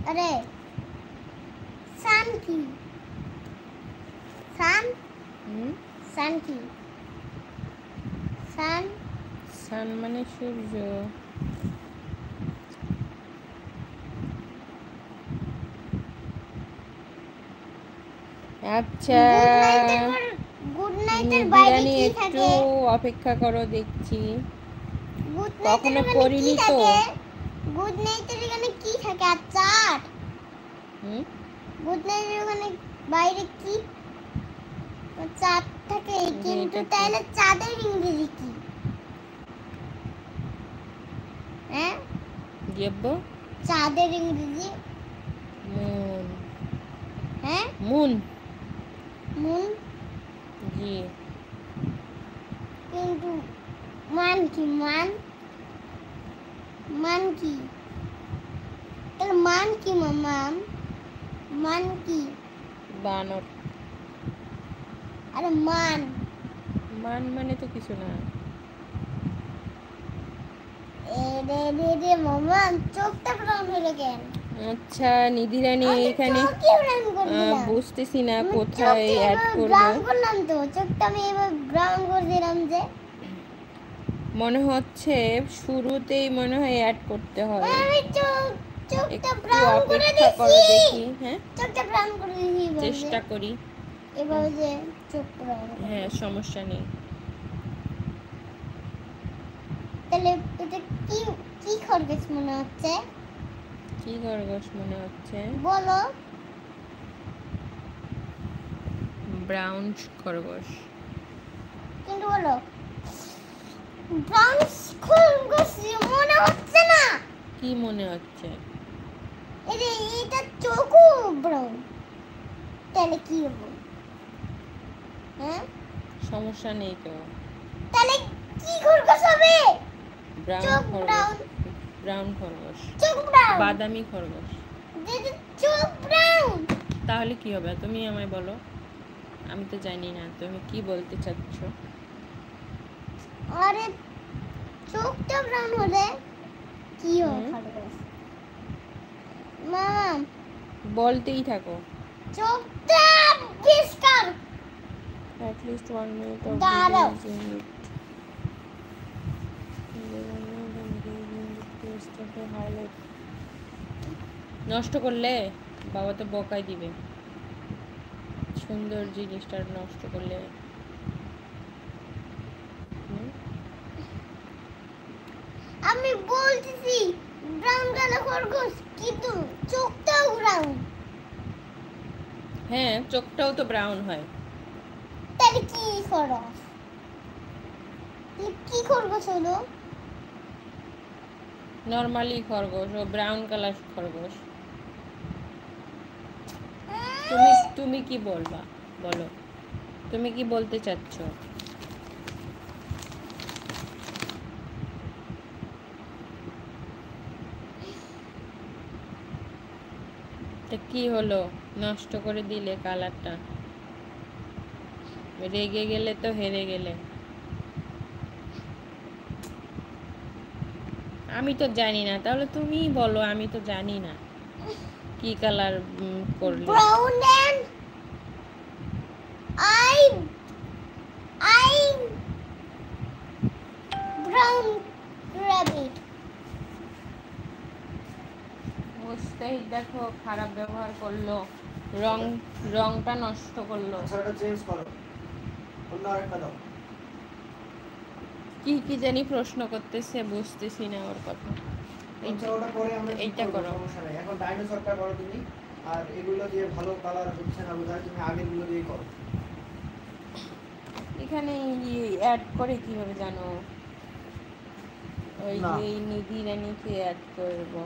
अरे सन की सन सन की सन सन माने सूर्य। আচ্ছা গুড নাইটের বাইরে নিধিরানী কি একটু থাকে? অপেক্ষা করো, দেখছি। গুড কখনো নাইটের পড়িনি কি তো। থাকে? গুড নাইটের এখানে কি থাকে? আচার। গুড নাইটের ওখানে বাইরে কি চাঁদ থাকে, কিন্তু তাহলে চাঁদের ইংরেজি কি? হ্যাঁ গেব্বো চাঁদের ইংরেজি মুন। হ্যাঁ মুন মুন। জি। কিন্তু মান কি? মান মান কি? তাহলে মান কি মামা? মান কি? বানর। আরে মান মান মানে তো কিছু না। রে রে রে মামা, চোখটা ব্রাউন হলো কেন? আচ্ছা নিধিরানী এখানে বুঝতেছি না আমি কোথায় চোখটা অ্যাড এবার করব। ব্রাউন করলাম তো, চোখটা আমি এবার ব্রাউন করে দিলাম যে। মনে হচ্ছে শুরুতেই মনে হয় অ্যাড করতে হয়। আমি চোখটা একটু ব্রাউন করে অপেক্ষা দিয়েছি। করো দেখি। হ্যাঁ চোখটা ব্রাউন করে দিয়েছি চেষ্টা করি। এবার যে চোখ ব্রাউন। হ্যাঁ সমস্যা নেই। তাহলে এটা কি কি খরগোশ মনে হচ্ছে? কি খরগোশ মনে হচ্ছে? বলো। ব্রাউন খরগোশ। কিন্তু বলো ব্রাউন খরগোশ মনে হচ্ছে না। কি মনে হচ্ছে? এটা চোখও ব্রাউন, তাহলে কি হবে? হ্যাঁ সমস্যা নেই তো। তাহলে কি খরগোশ হবে? ব্রাউন খরগোশ। ব্রাউন খরগোশ। চোখ ব্রাউন। বাদামি খরগোশ। চোখ ব্রাউন। তাহলে কি হবে তুমি আমায় বলো, আমি তো জানি না তুমি কি বলতে চাচ্ছ। আরে চোখটা ব্রাউন হলে কি হবে খরগোশ? মামা বলতেই থাকো। চোখটা গেস কর। At least 1 minute of দাঁড়াও। the day is in it. highlight নষ্ট করলে বাবা তো বকাই দিবে। সুন্দর জিনিসটা নষ্ট করলে। আমি বলতেছি ব্রাউন কালার খরগোশ, কিন্তু চোখটাও ব্রাউন। হ্যাঁ চোখটাও তো ব্রাউন হয়। তাহলে কি খরগোশ? কি খরগোশ হলো? নরমালি খরগোশ, ও ব্রাউন কালার খরগোশ। তুমি তুমি কি বলবা বলো, তুমি কি বলতে চাচ্ছ? তা কি হলো, নষ্ট করে দিলে কালারটা? রেগে গেলে তো হেরে গেলে। আমি তো জানি না, তাহলে তুমিই বলো, আমি তো জানি না কি কালার করলে। Brown and I brown rabbit. Mustahid দেখো খারাপ ব্যবহার করলো, রংটা নষ্ট করলো। চেঞ্জ করো, অন্য আরেকটা দাও। কি কি জানি প্রশ্ন করতেছে, বুঝতেছি না ওর কথা। ওটা পরে আমরা এইটা করো। সমস্যা নাই, এখন ডাইনোসরটা করো তুমি। আর এগুলো দিয়ে ভালো কালার হচ্ছে না বোধহয়, তুমি আগেরগুলো দিয়ে করো। এখানে অ্যাড করে কিভাবে জানো? ওই যে নিধিরানীকে অ্যাড করবো।